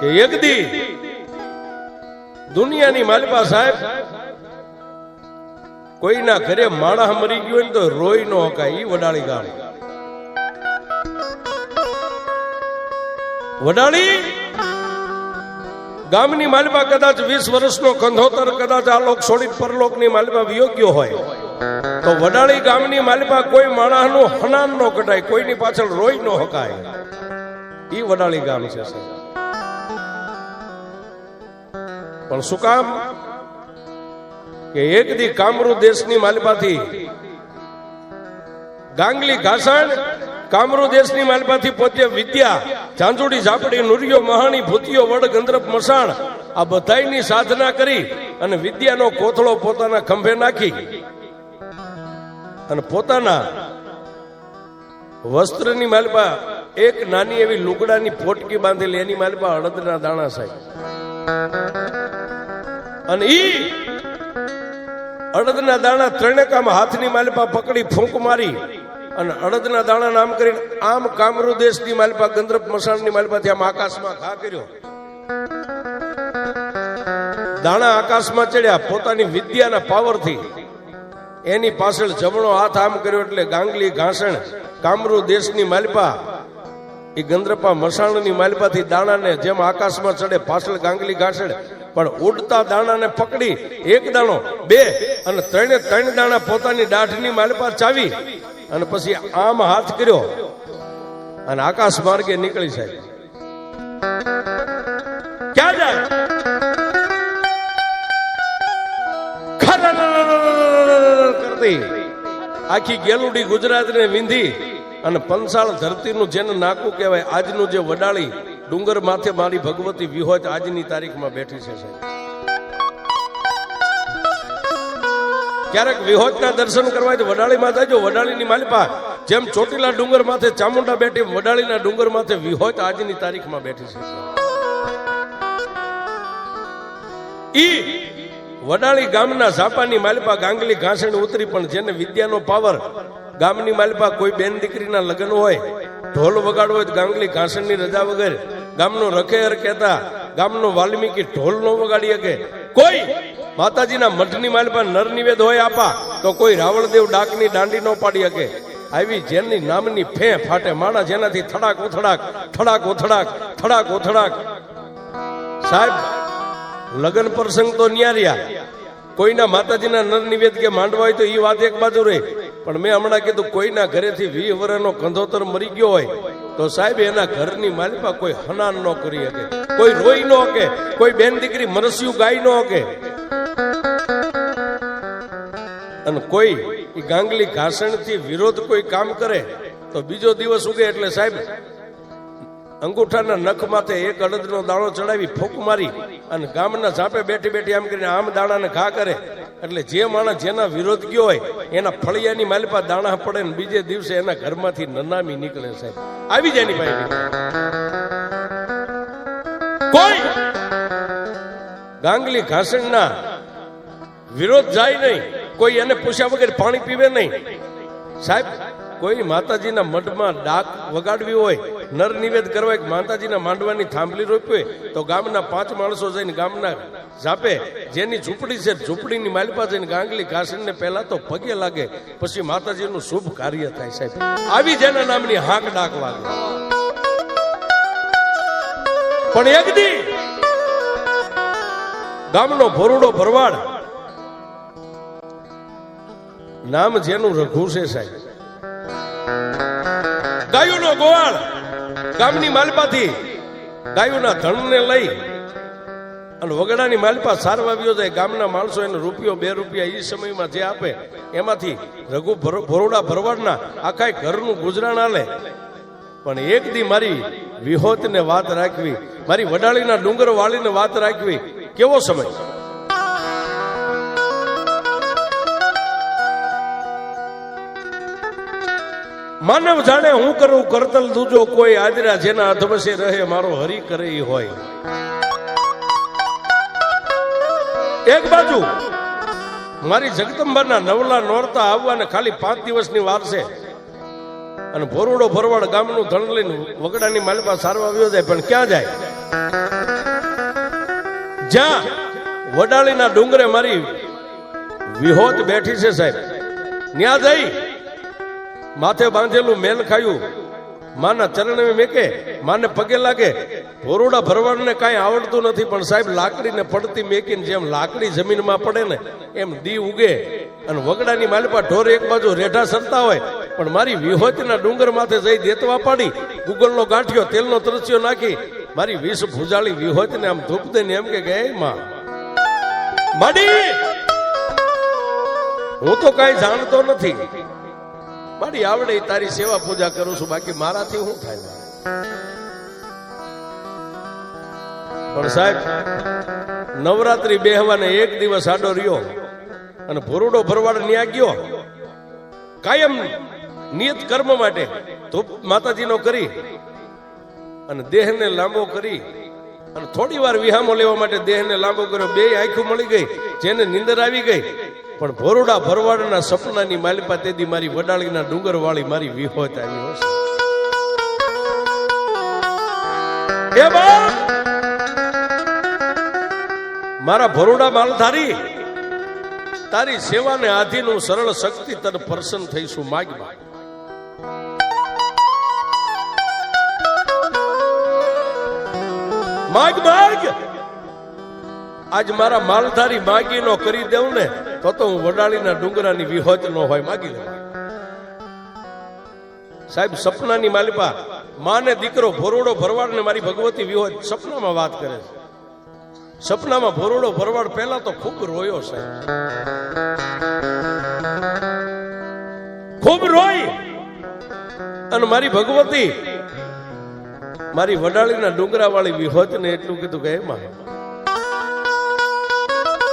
કે એક દી દુનિયાની માલિપા સાહેબ કોઈના ઘરે માણસ મરી ગયો હોય ને તો રોઈ નો હકાય. ઈ વડાળી ગામ. વડાળી ગામની માલિપા કદાચ 20 વર્ષનો કંધોતર કદાચ આ લોક છોડી પરલોકની માલિપા વિયોગ્યો હોય તો વડાળી ગામની માલિપા કોઈ માણસનું હનાન નો કટાય, કોઈની પાછળ રોઈ નો હકાય. ઈ વડાળી ગામ છે. પણ શું કામ? કે એક દી કામરૂ દેશની માલિપાથી ગાંગલી ઘાસણ, કામરૂ દેશની માલિપાથી પોતે વિદ્યા, ઝાંઝુડી, ઝાપડી, નુરિયો, મહાણી, ભૂતિયો, વડ, ગંધર્પ, મસાણ આ બધાયની સાધના કરી અને વિદ્યાનો કોથળો પોતાના ખંભે નાખી અને પોતાના વસ્ત્રની માલિપા એક નાની એવી લુગડાની પોટકી બાંધેલી, એની માલિપા અડદના દાણા સાહેબ. અને ઈ અડદના દાણા ત્રણેકામ હાથની માલિપા પકડી ફૂંક મારી અને અડદના દાણા નામ કરીને આમ કામરૂ દેશની માલિપા, ગંધર્પ મસાણની માલિપાથી આમ આકાશમાં ઘા કર્યો. દાણા આકાશમાં ચડ્યા પોતાની વિદ્યાના પાવરથી. એની પાછળ જમણો હાથ આમ કર્યો એટલે ગાંગલી ઘાસણ કામરૂ દેશની માલિપા એ ગંધર્પા મસાણની માલિપાથી દાણાને જેમ આકાશમાં ચડે પાછળ ગાંગલી ઘાસણ પણ ઉડતા દાણાને પકડી એક દાણો, બે અને ત્રણ દાણા પોતાની દાઢની માલિપા ચાવી અને પછી આમ હાથ કર્યો અને આકાશ માર્ગે નીકળી જાય. ક્યાં જાય? કરતી આખી ગેલુડી ગુજરાતને વિંધી અને પંસાળ ધરતીનું જેને નાકું કહેવાય આજનું જે વડાળી ડુંગર માથે મારી ભગવતી વિહોત આજની તારીખમાં બેઠી છે. ક્યારેક વિહોતના દર્શન કરવા વડાળીમાં જાજો. વડાળીની માલિપા જેમ ચોટીલા ડુંગર માથે ચામુંડા બેઠી, વડાળીના ડુંગર માથે વિહોત આજની તારીખમાં બેઠી છે. ઈ વડાળી ગામના ઝાપાની માલિપા ગાંગલી ઘાસણ ઉતરી પણ જેને વિદ્યાનો પાવર, ગામની માલિપા કોઈ બેન દીકરીના લગ્ન હોય, ઢોલ વગાડવો હોય ગાંગલી ઘાસણની રજા વગર ગામનો રખેર કહેતા ગામનો વાલ્મીકી ઢોલ નો વગાડી શકે. કોઈ માતાજીના મઠની માલિપા નર નિવેદ હોય આપા તો કોઈ રાવળદેવ ડાકની દાંડી નો પાડી શકે. આવી જેની નામની ફે ફાટે માણા, જેનાથી થડાક ઉથડાક, થડાક ઉથડાક, થડાક ઉથડાક. સાહેબ લગ્ન પ્રસંગ તો ન્યાર્યા, કોઈના માતાજીના નર નિવેદ કે માંડવા હોય તો એ વાત એક બાજુ રહે. પણ મેં હમણાં કીધું કોઈના ઘરેથી 20 વર્ષનો કંધોતર મરી ગયો હોય તો સાહેબ એના ઘરની માલિપા કોઈ હનાન ન કરી શકે, કોઈ રોઈ ન શકે, કોઈ બેન દીકરી મરસ્યું ગાય ન શકે. અને કોઈ ગાંગલી ઘાસણથી વિરોધ કોઈ કામ કરે તો બીજો દિવસ ઉગે એટલે સાહેબ અંગૂઠાના નખ માથે એક અડદનો દાણો ચડાવી ફૂંક મારી અને ગામના ઝાપે બેઠી બેઠી આમ કરીને આમ દાણાને ઘા કરે એટલે જે માણસ જેના વિરોધ ગયો હોય એના ફળિયાની માલિપા દાણા પડે ને બીજે દિવસે એના ઘરમાંથી નનામી નીકળે. સાહેબ આવી જાય ની ભાઈ. કોઈ ગાંગલી ઘાસણના વિરોધ જાય નહીં, કોઈ એને પૂછ્યા વગર પાણી પીવે નહીં. સાહેબ કોઈ માતાજીના મઢમાં ડાક વગાડવી હોય, નર નિવેદ કરવા માતાજીના માંડવાની થાંભલી રોપી હોય તો ગામના 5 માણસો જઈને ગામના ઝાપે જેની ઝૂંપડી છે ઝૂંપડીની માલિપા જઈને ગાંગલી ઘાસણને પહેલા તો પગે લાગે, પછી માતાજીનું શુભ કાર્ય થાય. સાહેબ આવી જેના નામની હાક ડાક વાગે. પણ એક દી ગામનો ભોરુડો ભરવાડ, નામ જેનું રઘુ છે સાહેબ, ગાયોનો ગોવાળ ગામની માલિપાથી ગાયોના ધણને લઈ અને વગડાની માલિપા સારવા આવ્યો જાય. ગામના માણસો એને રૂપિયો 2 રૂપિયા એ સમયમાં જે આપે એમાંથી રઘુ ભરોડા ભરવાડના આખા ઘરનું ગુજરાન આલે. પણ એક દી મારી વિહોતને વાત રાખવી, મારી વડાળીના ડુંગર વાળીને વાત રાખવી. કેવો સમય! માનવ જાણે હું કરું કરતલ દૂજો કોઈ આદરા, જેના અધવસે રહે મારો હરી કરે હોય. એક બાજુ મારી જગદંબાના નવલા નોરતા આવવાને ખાલી 5 દિવસની વાર છે અને ભોરુડો ભરવાડ ગામનું ધણ લઈને વગડાની માલિપા સારવા આવ્યો જાય. પણ ક્યાં જાય? જ્યાં વડાળીના ડુંગરે મારી વિહોત બેઠી છે સાહેબ, ન્યા જઈ માથે બાંધેલું મેલ ખાયું, માના ચરણે મેકે, માને પગે લાગે. ભોરુડા ભરવાડને કાંઈ આવડતું નથી, પણ સાહેબ લાકડીને પડતી મેકીને જેમ લાકડી જમીનમાં પડે ને એમ દી ઉગે. અને વગડાની માલપા ઢોર એક બાજુ રેઢા સરતા હોય, પણ મારી વિહોતના ડુંગર માથે જઈ દેતવા પાડી, ગુગળનો ગાંઠિયો તેલનો તરસ્યો નાખી મારી વિષ ભુજાળી વિહોતને આમ ધૂપ દઈને એમ કે માં માડી, હું તો કાંઈ જાણતો નથી, મારી આવડે તારી સેવા પૂજા કરું છું, બાકી મારાથી શું થાય. પણ સાહેબ નવરાત્રી બેહવાને એક દિવસ આડો રહ્યો અને ભોરુડો ભરવાડ ન્યા ગયો. કાયમ નિયત કર્મ માટે ધૂપ માતાજીનો કરી અને દેહને લાંબો કરી અને થોડી વાર વિહામો લેવા માટે દેહને લાંબો કર્યો. બે આંખો મળી ગઈ, જેને નીંદર આવી ગઈ. પણ ભોરુડા ભરવાડના સપનાની માલિપા તેદી મારી વડાળીના ડુંગર વાળી મારી વિહોત આવી હશે. મારા ભોરુડા માલધારી, તારી સેવાને આધીન હું સરળ શક્તિ તને પ્રસન્ન થઈશું. માગ માગ માગ, આજ મારા માલધારી માગી નો કરી દેવું ને તો હું વડાળીના ડુંગરાની વિહોત નો હોય. માગી લે સાહેબ. સપનાની માલિપા માને દીકરો ભોરુડો ભરવાડ ને મારી ભગવતી વિહોત સપનામાં વાત કરે છે. સપનામાં ભોરુડો ભરવાડ પહેલા તો ખૂબ રોયો સાહેબ, ખૂબ રોઈ. અને મારી ભગવતી મારી વડાળીના ડુંગરા વાળી વિહોત ને એટલું કીધું કે એમાં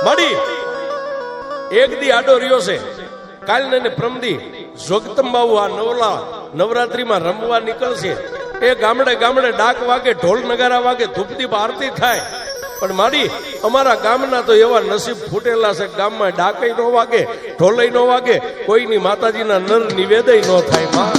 માડી એક દી આડો રહ્યો છે, કાલ ને પ્રમદી જોગતંબાઉ આ નવરાત્રીમાં રમવા નીકળશે. એ ગામડે ગામડે ડાક વાગે, ઢોલ નગારા વાગે, ધૂપદીપ આરતી થાય. પણ માડી અમારા ગામના તો એવા નસીબ ફૂટેલા છે, ગામમાં ડાકઈ નો વાગે, ઢોલઈ નો વાગે, કોઈની માતાજીના નર નિવેદય ન થાય. માં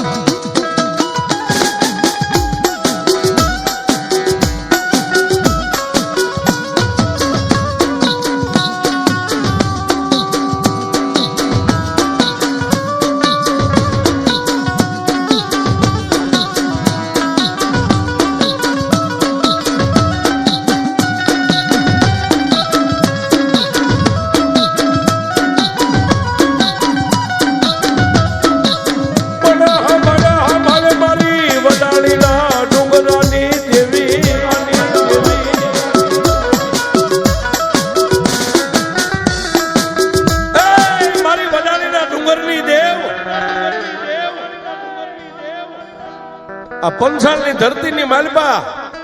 આ પંસાલની ધરતીની માલપા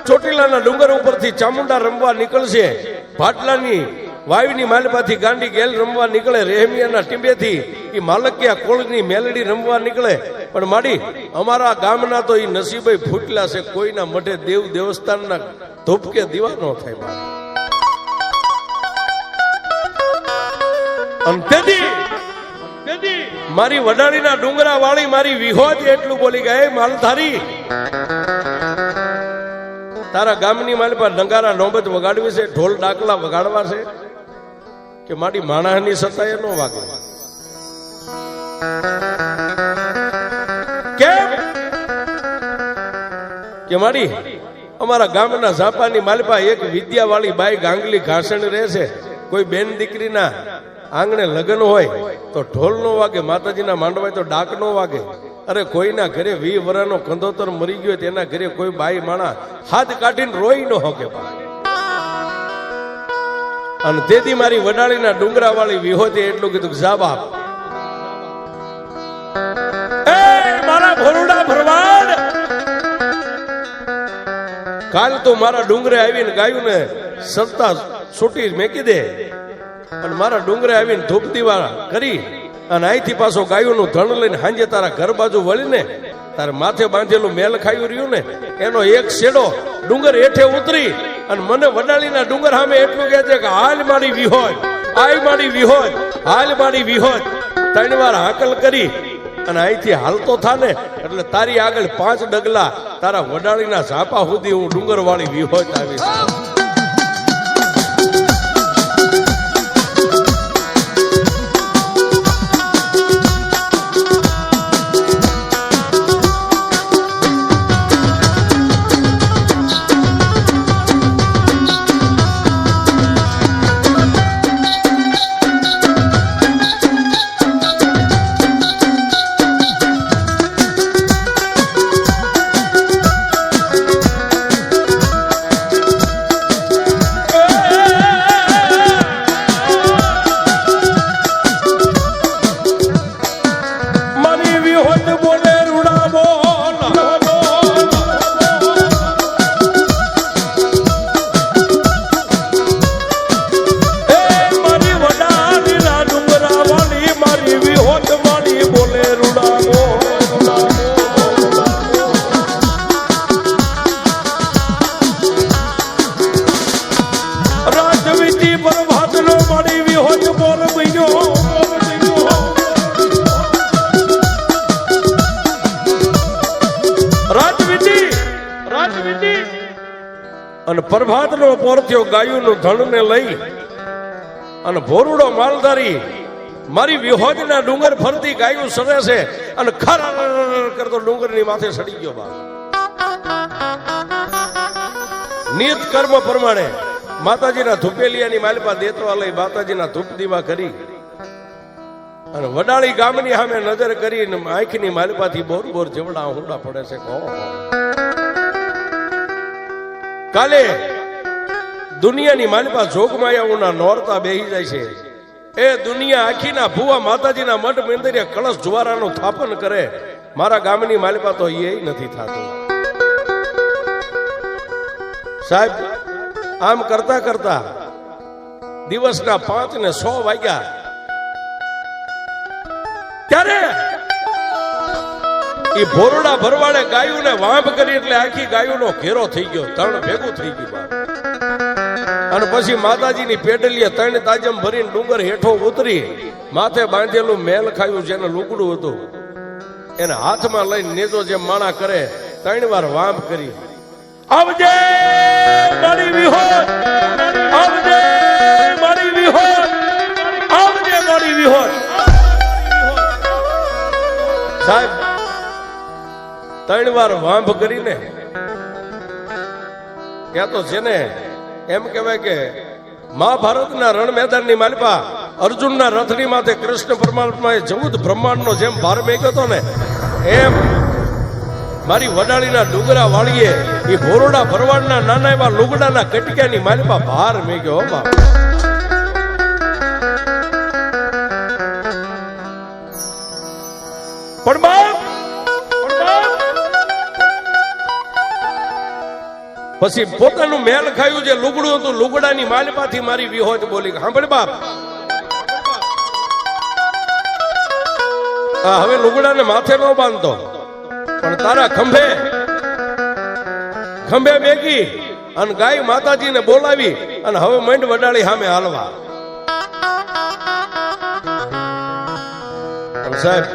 ચોટીલાના ડુંગર ઉપરથી ચામુંડા રમવા નીકળશે. ભાટલાની વાયુની માલપાથી ગાંડી ગેલ રમવા નીકળે. રેહમિયાના ટીંબેથી એ માલકિયા કોળની મેલડી રમવા નીકળે. પણ માડી અમારા ગામના તો એ નસીબે ફૂટલા છે, કોઈના મઢે દેવ દેવસ્થાનના ધૂપકે દીવા ન થાય. અને તેથી મારી વડાળીના ડુંગરા વાળી મારી વિહોત એટલું બોલી ગયા, માલધારી તારા ગામની માલપા નગારા નોબત વગાડવી છે, ઢોલ ડાકલા વગાડવા છે કે મારી માણસની સત્તાએ નો વાગે. કેમ કે મારી અમારા ગામના ઝાપાની માલપા એક વિદ્યા વાળી બાઈ ગાંગલી ઘાસણ રહે છે. કોઈ બેન દીકરીના આંગણે લગ્ન હોય તો ઢોલ નો વાગે, માતાજીના માંડવાય તો ડાક નો વાગે. અરે કોઈના ઘરે 20 વર્ષનો કંદોતર મરી ગયો, તેના ઘરે કોઈ બાઈ માણા હાથ કાઢીને રોઈ ન હોકે. અને તેથી મારી વડાળીના ડુંગરા વાળી વિહોતે એટલું કીધું કે જા બાપ, મારા ભોરુડા ભરવાડ, કાલ તો મારા ડુંગરે આવીને ગાયું ને સત્તા છૂટી મેકી દે અને મારા ડુંગરે આવીને ધૂપ દીવા કરી અને અહીંથી પાછો ગાયુંનું ધણ લઈને હાંજે તારા ઘર બાજુ વળીને તારે માથે બાંધેલું મેલ ખાયું રહ્યું ને એનો એક શેડો ડુંગર હેઠે ઉતરી અને મને વડાળીના ડુંગર સામે એટલું કહે છે કે હાલ મારી વિહોત, આય મારી વિહોત, હાલ મારી વિહોત. 3 વાર હાકલ કરી અને અહીંથી હાલતો થા ને એટલે તારી આગળ 5 ડગલા તારા વડાળીના ઝાપા સુધી હું ડુંગર વાળી વિહોત આવીશ. અને પ્રભાતનો પોર થયો ગાયુંનું ધણને લઈ અને ભોરુડો માલધારી મારી વિહોજના ડુંગર ફરતી ગાયું સરે છે અને ખર કરતો ડુંગરની માથે સડી ગયો બાપ. નિયત કર્મ પ્રમાણે માતાજીના ધૂપેલિયાની માલપા દેતવા લઈ માતાજીના ધૂપ દીવા કરી અને વડાળી ગામની સામે નજર કરીને આંખની માલપાથી બોર બોર જેવડા હુંડા પડે છે. કાલે દુનિયાની માલપા જોગમાયાઓના નોરતા બેહી જાય છે. એ દુનિયા આખીના ભુવા માતાજીના મઠ મંદિરે કળશ જુવારાનું સ્થાપન કરે. મારા ગામની માલપા તો એ નથી થતું સાહેબ. આમ કરતા કરતા દિવસના 5 ને 100 વાગ્યા ત્યારે એ ભોરડા ભરવાડે ગાયુંને વાંભ કરી એટલે આખી ગાયુંનો ઘેરો થઈ ગયો, તણ ભેગું થઈ ગયું. અને પછી માતાજીની પેડલીએ 3 તાજમ ભરીને ડુંગર હેઠો ઉતરી માથે બાંધેલું મેલ ખાયું જેને લુગડું હતું એને હાથમાં લઈને નેજો જેમ માણા કરે 3 વાર વાંભ કરી. આવજે મારી વિહોર, આવજે મારી વિહોર, આવજે મારી વિહોર. સાહેબ 3 વાર વાંભ કરીને ત્યાં તો છે ને એમ કહેવાય કે મહાભારતના રણ મેદાનની માલપા અર્જુનના રથની માથે કૃષ્ણ પરમાત્માએ 14 બ્રહ્માંડનો જેમ ભાર મેક્યો હતો ને એમ મારી વડાળીના ડુંગરા વાળીએ એ ભોરડા ભરવાડના નાના એવા લુગડાના કટક્યાની માલપા ભાર મેક્યો. બાપ પણ બાપ પછી પોતાનું મેલ ખાયું જે લુગડું હતું લુગડાની માલપાથી મારી વિહોજ બોલી. સાંભળ બાપ, હવે લુગડાને માથે ન બાંધતો પણ તારા ખંભે મેગી અને ગાય માતાજીને બોલાવી અને હવે મંડ વડાળી સામે હાલવા. સાહેબ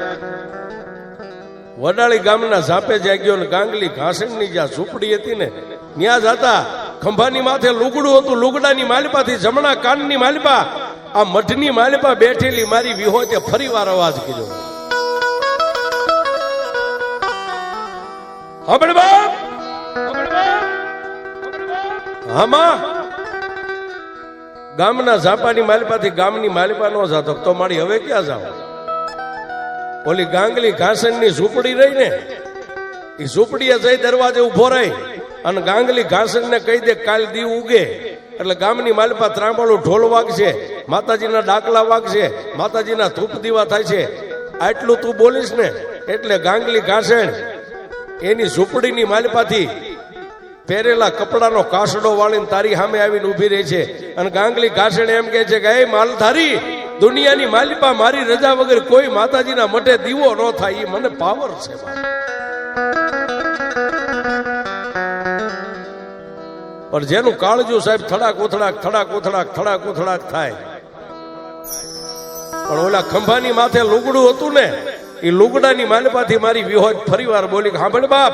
વડાળી ગામના ઝાપે જાગ્યો ને ગાંગલી ઘાસણની જ્યાં ઝૂંપડી હતી ને ત્યાં જતા ખંભાની માથે લુગડું હતું લુગડાની માલપાથી જમણા કાનની માલપા આ મઠની માલપા બેઠેલી મારી વિહોતે ફરી વાર અવાજ કર્યો. હામાં ગામના ઝાપાની માલપાથી ગામની માલપા નો જાતો તો મારી હવે ક્યાં જાવ? ઓલી ગાંગલી ઘાસણની ઝૂંપડી રહી ને એ ઝૂંપડીએ જઈ દરવાજે ઉભો રહી અને ગાંગલી ઘાસણને કહી દે કાલ દી ઉગે એટલે ગામની માલપા ત્રાંબાળું ઢોલ વાગશે, માતાજીના ડાકલા વાગશે, માતાજીના ધૂપ દીવા થાય છે. આટલું તું બોલીશ ને એટલે ગાંગલી ઘાસણ એની ઝૂંપડીની માલપાથી પહેરેલા કપડાનો કાસડો વાળીને તારી સામે આવીને ઉભી રહી છે અને ગાંગલી ઘાસણ એમ કહે છે કે એ માલધારી દુનિયાની માલિપા મારી રજા વગર કોઈ માતાજીના મઠે દીવો ન થાય એ મને પાવર છે. પણ જેનું કાળજું સાહેબ થડાક ઉથડાક થડાક ઉથડાક થડાક ઉથડાક થાય. પણ ઓલા ખંભાની માથે લુગડું હતું ને એ લુગડાની માલપાથી મારી વિહોજ ફરીવાર બોલી. સાંભળ બાપ,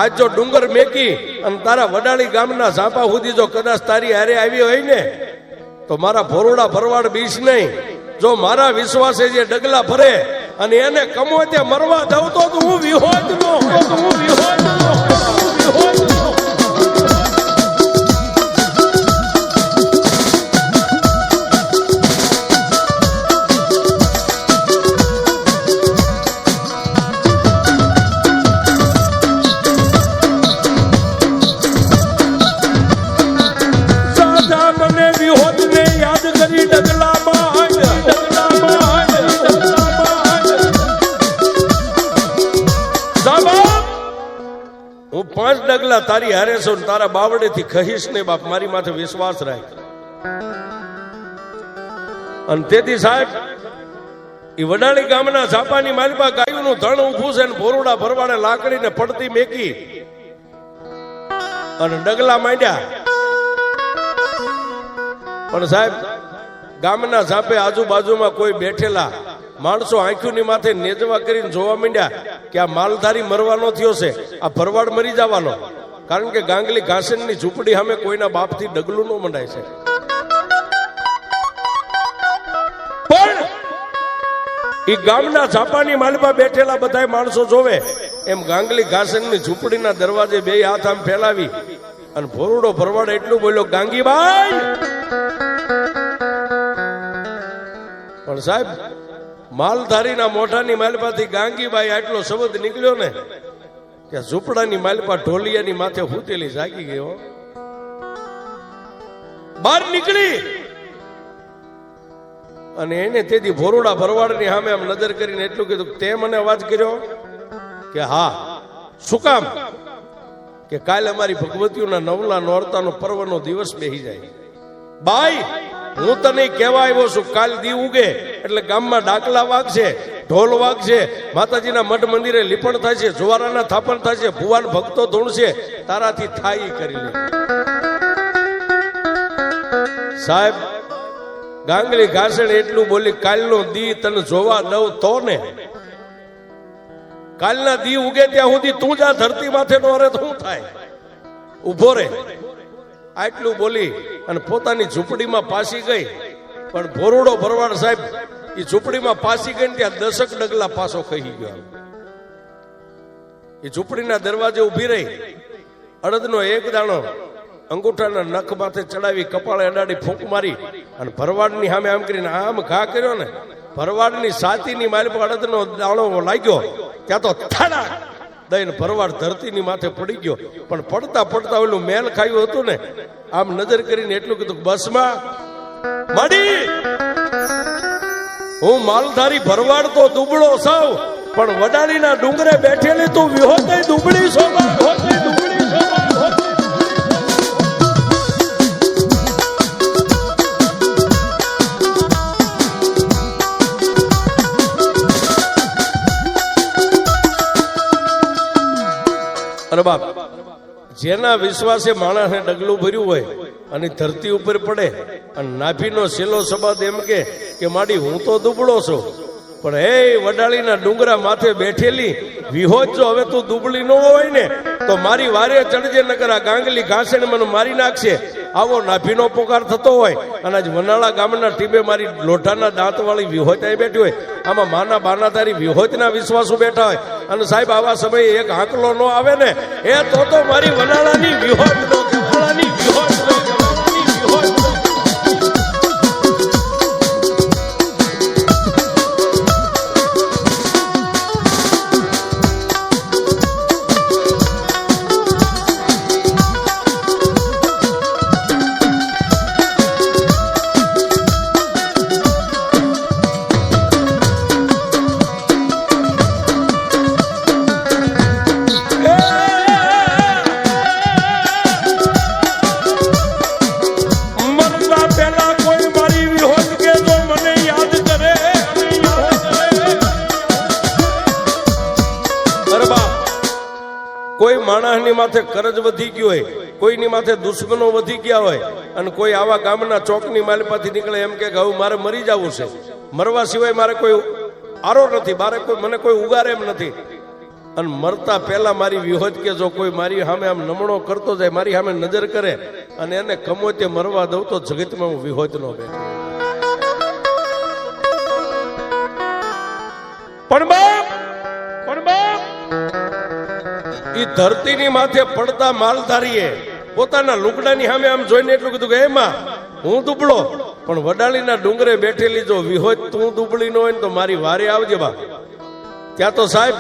આજ જો ડુંગર મેકી અને તારા વડાળી ગામના ઝાપા સુધી જો કદાચ તારી હારે આવી હોય ને તો મારા ભોરડા ભરવાડ બીસ નહીં. જો મારા વિશ્વાસે જે ડગલા ભરે અને એને કમો ત્યાં મરવા દઉં તો હું વિહોજ નો હું 5 ડગલા તારી હારે છું તારા બાવડે થી કહીશ ને બાપ, મારી માથે વિશ્વાસ રાખ. અને તેથી સાહેબ એ વડાળી ગામના ઝાપાની માલપા ગાયુંનું ધણ ઉભું છે ને ભોરડા ભરવાડે લાકડીને પડતી મેકી અને ડગલા માંડ્યા. પણ સાહેબ ગામના ઝાપે આજુબાજુમાં કોઈ બેઠેલા માણસો આંખોની માથે નેજવા કરીને જોવા માંડ્યા કે આ માલધારી મરવાનો થયો છે, આ ભરવાડ મરી જવાનો. કારણ કે ગાંગલી ઘાસણની ઝૂંપડી સામે કોઈના બાપથી ડગલું ન મંડાય છે. પણ એ ગામના ઝાપાની માલપા બેઠેલા બધા માણસો જોવે એમ ગાંગલી ઘાસણની ઝૂંપડીના દરવાજે બે હાથ આમ ફેલાવી અને ભોરડો ભરવાડ એટલું બોલ્યો, ગાંગીબાઈ. પણ સાહેબ માલધારીના મોઢાની માલપાથી ગાંગીબાઈ આટલો શબ્દ નીકળ્યો ને કે ઝૂંપડાની માલપા ઢોલિયાની માથે હૂતેલી જાગી ગયો, બહાર નીકળી અને એને તેથી ભોરડા ભરવાડની સામે આમ નજર કરીને એટલું કીધું, તે મને અવાજ કર્યો કે હા. શું કામ? કે કાલે અમારી ભગવતીઓના નવલા નોરતાનો પર્વનો દિવસ બેહી જાય. બાઈ હું તને કહેવા આવ્યો છું, કાલ દી ઉગે એટલે ગામમાં ડાકલા વાગશે, ઢોલ વાગશે, માતાજીના મઠ મંદિરે લીપણ થાય છે, જુવારાના થાપણ થાય છે, ભુવાન ભક્તો ધૂણશે, તારાથી થાય કરી લે. સાહેબ ગાંગલી ઘાસણ એટલું બોલી, કાલનો દી તને જોવા દઉં તો ને, કાલના દી ઉગે ત્યાં સુધી તું જ આ ધરતી માથે નો રે તો શું થાય, ઉભો રે. આટલું બોલી અને પોતાની ઝૂંપડીમાં પાસી ગઈ. પણ ભોરડો ભરવાડ સાહેબ એ ઝૂંપડીમાં પાસી ગઈ ત્યાં 10 ડગલા પાછો કહી ગયો. એ ઝૂંપડીના દરવાજે ઉભી રહી, અડદનો એક દાણો અંગૂઠાના નખ માથે ચડાવી કપાળે અડાડી ફૂંક મારી અને ભરવાડની સામે આમ કરીને આમ ઘા કર્યો ને, ભરવાડની છાતીની મારી પર અડદનો દાણો લાગ્યો ત્યાં તો થાડા દઈને ભરવાડ ધરતીની માથે પડી ગયો. પણ પડતા પડતા ઓલું મેલ ખાયું હતું ને, આમ નજર કરીને એટલું કીધું, બસમાં માડી હું માલધારી ભરવાડ તો દુબળો સાવ, પણ વડાલીના ડુંગરે બેઠેલી તું વિહોતઈ દુબળી છો. અરે બાપ, જેના વિશ્વાસે માણસને ડગલું ભર્યું હોય અને ધરતી ઉપર પડે અને નાભીનો છેલ્લો શબ્દ એમ કે માડી હું તો દુબળો છું, પણ હે વડાલીના ડુંગરા માથે બેઠેલી વિહોજ, જો હવે તું દુબળી ન હોય ને તો મારી વારે ચડજે, નકર આ ગાંગલી ઘાસણ મને મારી નાખશે. આવો નાભીનો પોકાર થતો હોય અને આજ વનાળા ગામના ટીબે મારી લોઢાના દાંત વાળી વિહોજ આવી બેઠી હોય, આમાં માના બાના તારી વિહોજના વિશ્વાસો બેઠા હોય અને સાહેબ આવા સમયે એક આંકલો ન આવે ને એ તો મારી વનાળાની વિહોજ નો કહેવાળાની વિહોજ નો કહેવાળાની વિહોજ નો. કોઈ માણસની માથે કરજ વધી ગયો હોય, કોઈની માથે દુશ્મનો વધી ગયા હોય અને કોઈ આવા ગામના ચોકની માલપાથી નીકળે એમ કે હવે મારે મરી જવું છે, મરવા સિવાય મારે કોઈ આરો નથી, મને કોઈ ઉગારે એમ નથી, અને મરતા પહેલા મારી વિહોજ કે જો કોઈ મારી સામે આમ નમણો કરતો જાય, મારી સામે નજર કરે અને એને કમોતે મરવા દઉં તો જગતમાં હું વિહોજ નો બેઠો. પણ બાપ ઈ ધરતીની માથે પડતા માલધારીએ પોતાના લુગડાની સામે આમ જોઈને એટલું કીધું કે એમાં હું દુબળો, પણ વડાલીના ડુંગરે બેઠેલી જો વિહોજ તું દુબળી ન હોય ને તો મારી વારે આવજે બા. ત્યાં તો સાહેબ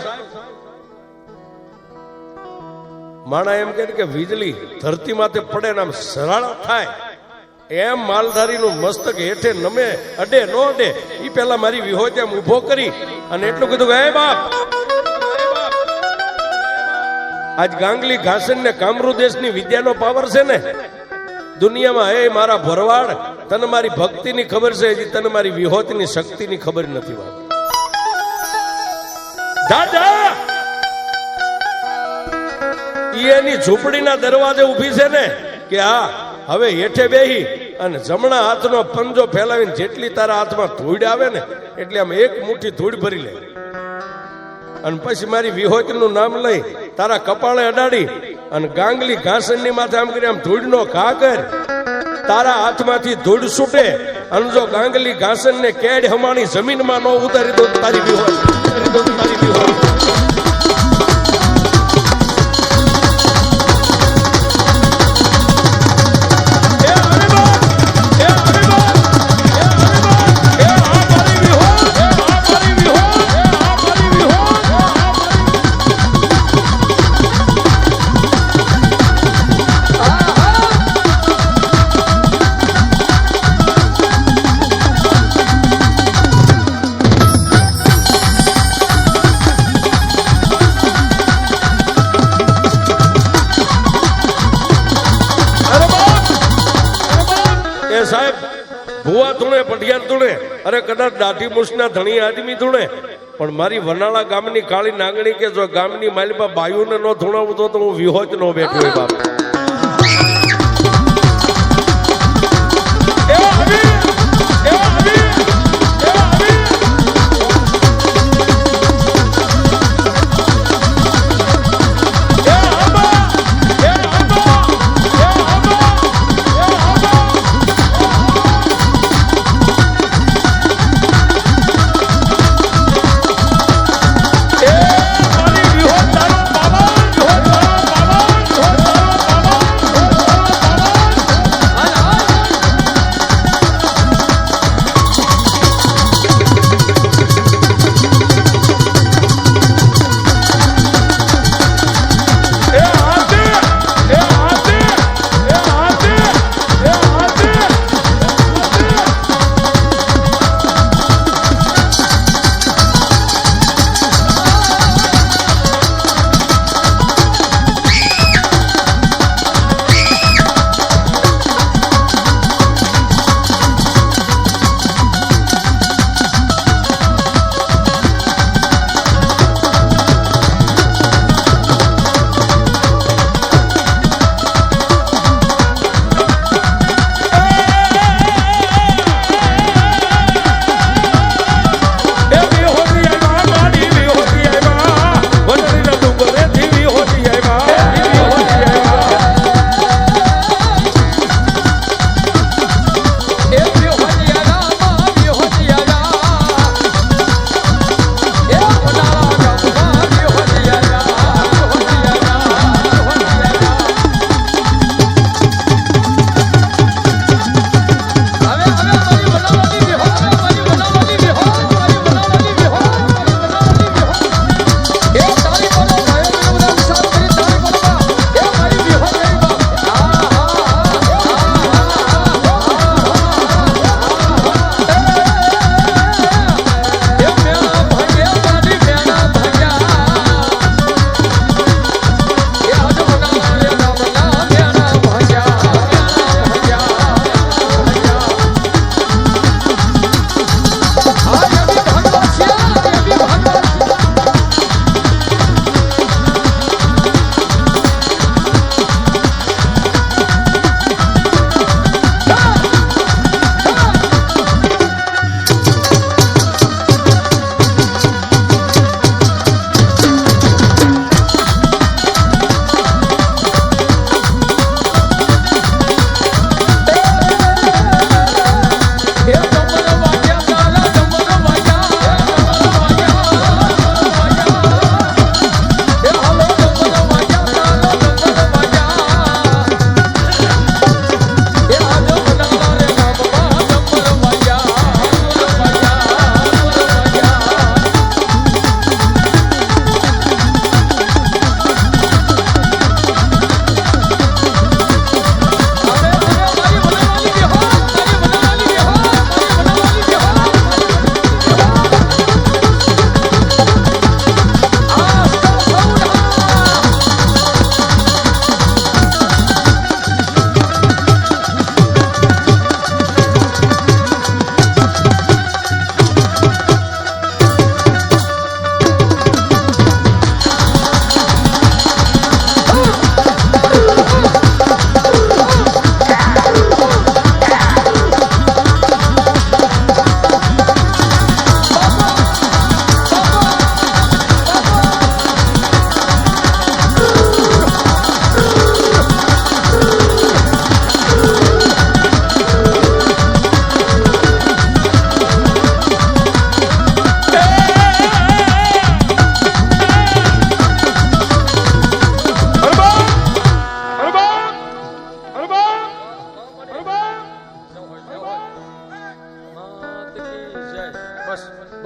માણા એમ કે વીજળી ધરતી માથે પડે ને આમ સરાળા થાય એમ માલધારીનું મસ્તક હેઠે નમે, અડે નો અડે ઈ પેલા મારી વિહોજ એમ ઉભો કરી અને એટલું કીધું કે હે બાપ, આજ ગાંગલી ઘાસણ ને કામરૂ દેશની વિદ્યાનો પાવર છે ને દુનિયામાં. હે મારા ભરવાડ, તને મારી ભક્તિની ખબર છે, હજી તને મારી વિહોતની શક્તિની ખબર નથી. દાદા એની ઝૂંપડીના દરવાજે ઊભી છે ને કે હા હવે હેઠે બેહી અને જમણા હાથનો પંજો ફેલાવીને જેટલી તારા હાથમાં ધૂળ આવે ને એટલે આમ એક મુઠ્ઠી ધૂળ ભરી લે અને પછી મારી વિહોજ નું નામ લઈ તારા કપાળે અડાડી અને ગાંગલી ઘાસણની માથે આમ કરી આમ ધૂળનો ઘા કર, તારા હાથમાંથી ધૂળ છૂટે અને જો ગાંગલી ઘાસણને કેડ હમાણી જમીનમાં ન ઉતારી દો તારી વિહોર, ઉતારી દો તારી વિહોર. સાહેબ ભુવા ધૂણે પઢિયાર ધૂણે અરે કદાચ દાઢી મૂછના ધણી આદમી ધૂણે પણ મારી વનાળા ગામની કાળી નાગણી કે જો ગામની માલિપા બાયુને નો ધૂણાવું તો હું વિહોચ નો બેઠો હોય બાપ.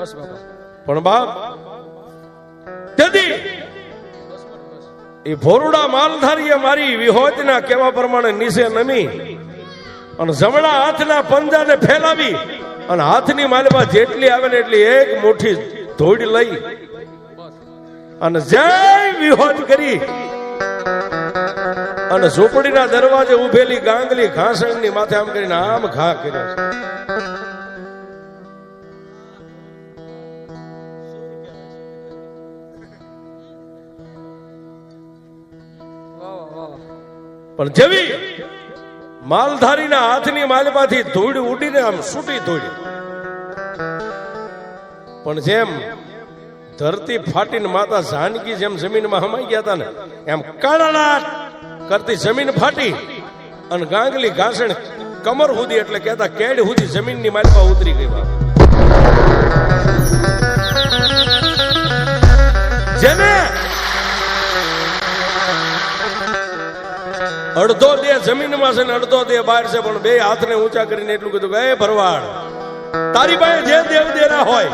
બસ બાપા. પણ બાપ તેથી એ ભોરુડા માલધારીએ મારી વિહોતના કેવા પ્રમાણે નીચે નમી અને જમણા હાથના પંજાને ફેલાવી અને હાથની માલમાં જેટલી આવે ને એટલી એક મુઠ્ઠી ધોડ લઈ અને જય વિહોત કરી અને ઝૂંપડીના દરવાજે ઉભેલી ગાંગલી ઘાસણની માથે આમ કરીને આમ ઘા કર્યો છે. પણ જેવી માલધારીના હાથની માલમાંથી ધૂળ ઉડીને આમ છૂટી ધોડી પણ જેમ ધરતી ફાટીને માતા જાનકી જેમ જમીનમાં હમાઈ ગયા હતા ને એમ કાળાટ કરતી જમીન ફાટી અને ગાંગલી ઘાસણ કમર સુધી એટલે કહેતા કેડ સુધી જમીનની માલપા ઉતરી ગઈ. જેને અડધો દે જમીનમાં છે ને અડધો દે બહાર છે પણ બે હાથને ઊંચા કરીને એટલું કીધું કે એ ભરવાડ તારી પાસે જે દેવ દેરા હોય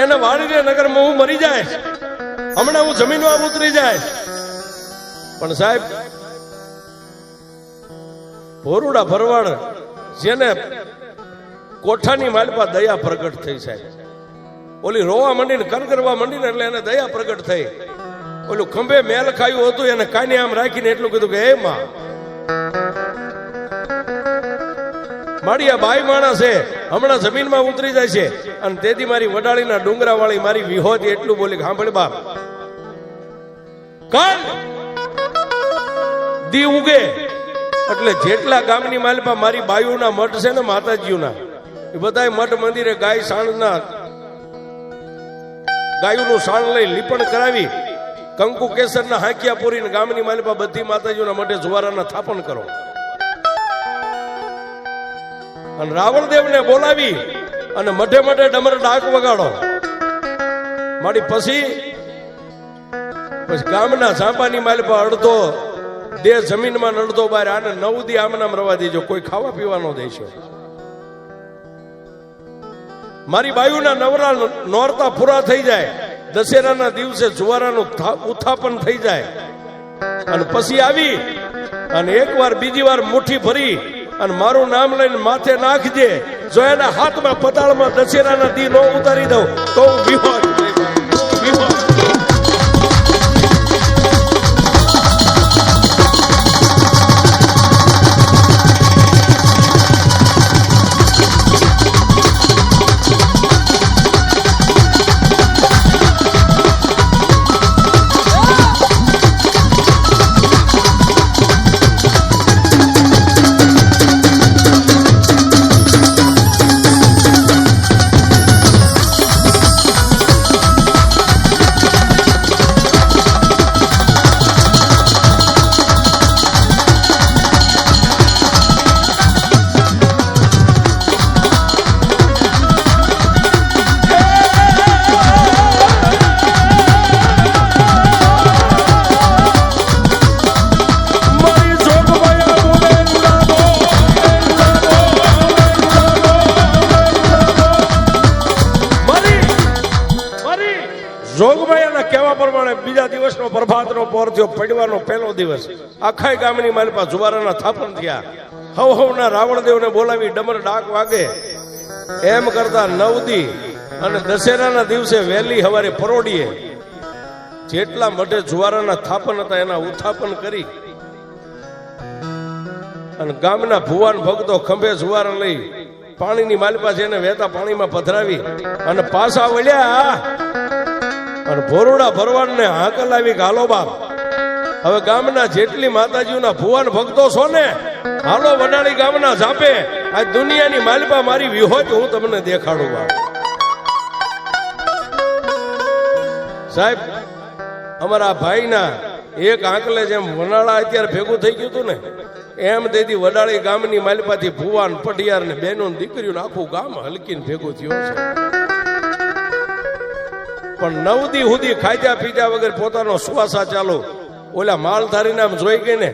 એને વાળીને નગરમાં હું મરી જાય હમણાં હું જમીનમાં ઉતરી જાય. પણ સાહેબ ભોરુડા ભરવાડ જેને કોઠાની માલપા દયા પ્રગટ થઈ સાહેબ ઓલી રોવા માંડીને કરકરવા માંડીને એટલે એને દયા પ્રગટ થઈ. ઓલું ખંભે મેલ ખાયું હતું એને કાને આમ રાખીને એટલું કીધું કે હે માં મારી આ બાઈ માણસ છે હમણાં જમીનમાં ઉતરી જાય છે અને તેથી મારી વડાળીના ડુંગરા વાળી મારી વિહોતી એટલું બોલી કે સાંભળ બાપ કાલ દી ઉગે એટલે જેટલા ગામની માલપા મારી બાયુના મઠ છે ને માતાજીઓના એ બધા મઠ મંદિરે ગાય સાણના ગાયુનું સાણ લઈ લીપણ કરાવી કંકુ કેસરના હાંકિયા પૂરીને ગામની માલપા બધી માતાજીઓના મઠે જુવારાના થાપણ કરો અને રાવણદેવને બોલાવી અને મઠે મઠે ડમર ડાક વગાડો. મારી પછી ગામના ઝાંપાની માલપા અડધો દે જમીનમાં અડધો બહાર આને 9 દી આમનામ રવા દેજો કોઈ ખાવા પીવાનો દેશો. મારી બાયુના નવરા નોરતા પૂરા થઈ જાય દશેરાના દિવસે જુવારાનું ઉત્થાપન થઈ જાય અને પછી આવી અને એકવાર બીજી વાર મુઠ્ઠી ભરી અને મારું નામ લઈને માથે નાખજે જો એના હાથમાં પતાળમાં દશેરાના દી નો ઉતારી દઉં તો હું વિહોર જોગમાયાના કહેવા પ્રમાણે બીજા દિવસનો પ્રભાતનો પોર થયો પડવાનો પહેલો દિવસ આખા ગામની માલપા જુવારાના થાપન થયા. હવના રાવણદેવને બોલાવી ડમર ડાક વાગે એમ કરતા 9 દી અને દશેરાના દિવસે વહેલી સવારે પરોડીએ જેટલા મઠે જુવારાના થાપન હતા એના ઉત્થાપન કરી અને ગામના ભુવાન ભક્તો ખંભે જુવારા લઈ પાણીની માલપા છે એને વહેતા પાણીમાં પધરાવી અને પાછા વળ્યા અને ભોરુડા ભરવાડને હાકલ આવી કે હાલો બાપ હવે ગામના જેટલી માતાજીઓના ભુવાન ભક્તો છો ને હાલો વડાળી ગામના ઝાપે આ દુનિયાની માલપા મારી વિહોત હું તમને દેખાડું બાપ. સાહેબ અમારા ભાઈના એક આંકલે જેમ વનાળા અત્યારે ભેગું થઈ ગયું હતું ને એમ તેથી વડાળી ગામની માલપાથી ભુવાન પટિયાર ને બહેનો દીકરીઓ આખું ગામ હલકીને ભેગું થયું છે. પણ 9 દી સુધી ખાધા પીધા વગર પોતાનો સુવાસા ચાલુ ઓલા માલધારી નામ જોઈ ગઈ ને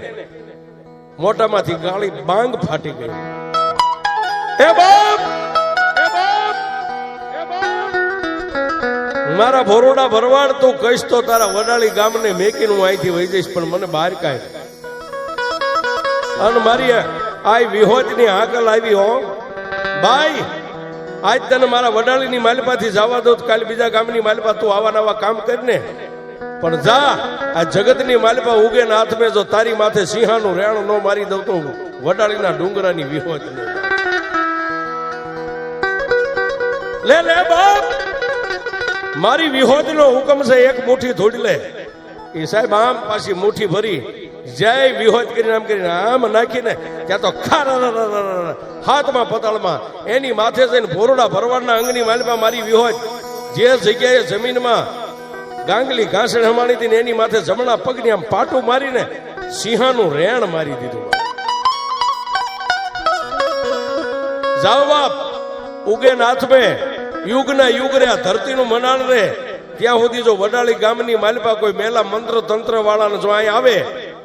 મોટામાંથી ગાળી બાંગ ફાટી ગઈ. એ બાપ મારા ભોરોડા ભરવાડ તું કહીશ તો તારા વડાળી ગામને મેકીને હું અહીંથી વહી જઈશ, પણ મને બહાર કાઢ. અને મારી આ વિહોજની હાકલ આવી હો ભાઈ, આજ તને મારા વડાળીની માલિપાથી જવા દો, કાલે બીજા ગામની માલિપા તું આવા નવા કામ કરીને, પણ જા આ જગતની માલિપા ઉગે ને હાથ મેં જો તારી માથે સિંહાનું રેણ ન મારી દઉં તો વડાળીના ડુંગરાની વિહોજ લે લે બાપ. મારી વિહોજનો હુકમ છે, એક મુઠ્ઠી ધોડી લે. એ સાહેબ આમ પાછી મુઠ્ઠી ભરી જય વિહોજ કરીને આમ કરીને આમ નાખીને ત્યાં તો ખારા હાથમાં પતાળમાં એની માથે જઈને ભોરડા ભરવાડના અંગની માલિપા મારી વિહોજ જે જગ્યાએ જમીનમાં ગાંગલી ઘાસણ હમાણી હતી ને એની માથે જમણા પગની આમ પાટું મારીને સિંહાનું રેણ મારી દીધું. જાઓ બાપ, ઉગે નાથ મેં યુગના યુગ રે આ ધરતીનું મનાણ રે ત્યાં સુધી જો વડાળી ગામની માલિપા કોઈ મેલા મંત્ર તંત્ર વાળાને જો અહીં આવે,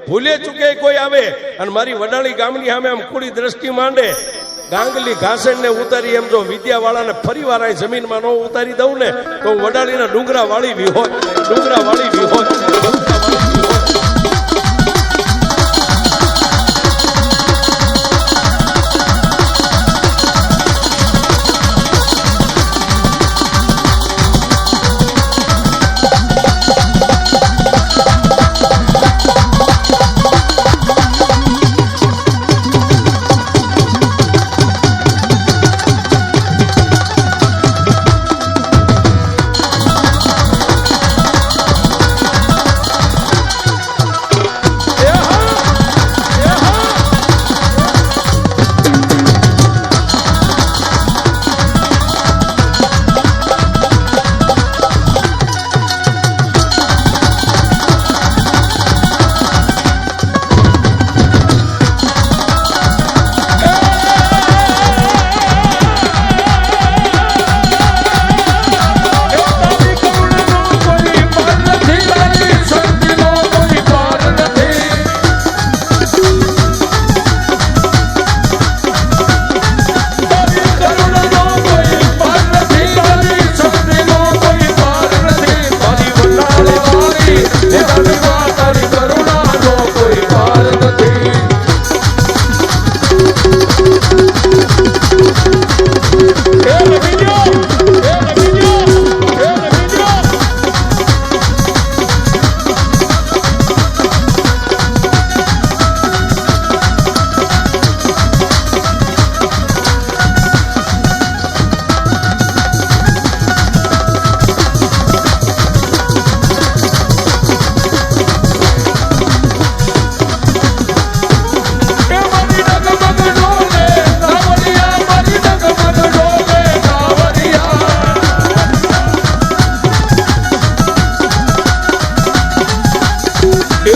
ભૂલે ચૂકે કોઈ આવે અને મારી વડાળી ગામની સામે આમ કુડી દ્રષ્ટિ માંડે, ગાંગલી ઘાસણ ને ઉતારી એમ જો વિદ્યા વાળાને ફરી વાર અહીં જમીનમાં ન ઉતારી દઉં ને તો હું વડાળીના ડુંગરા વાળી વિહોજ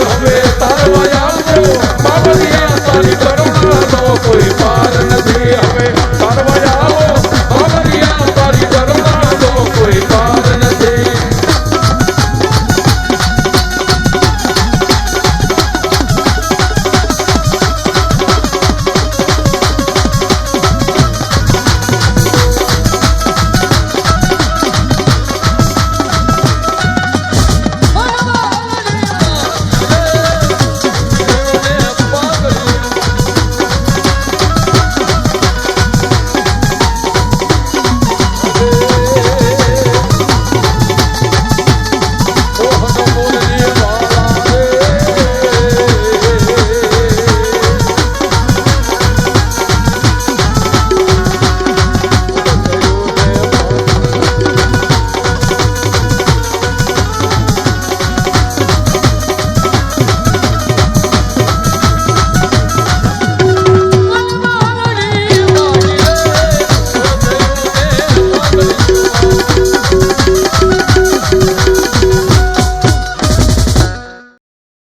હવે તારવા આવજો બાબરિયા તારી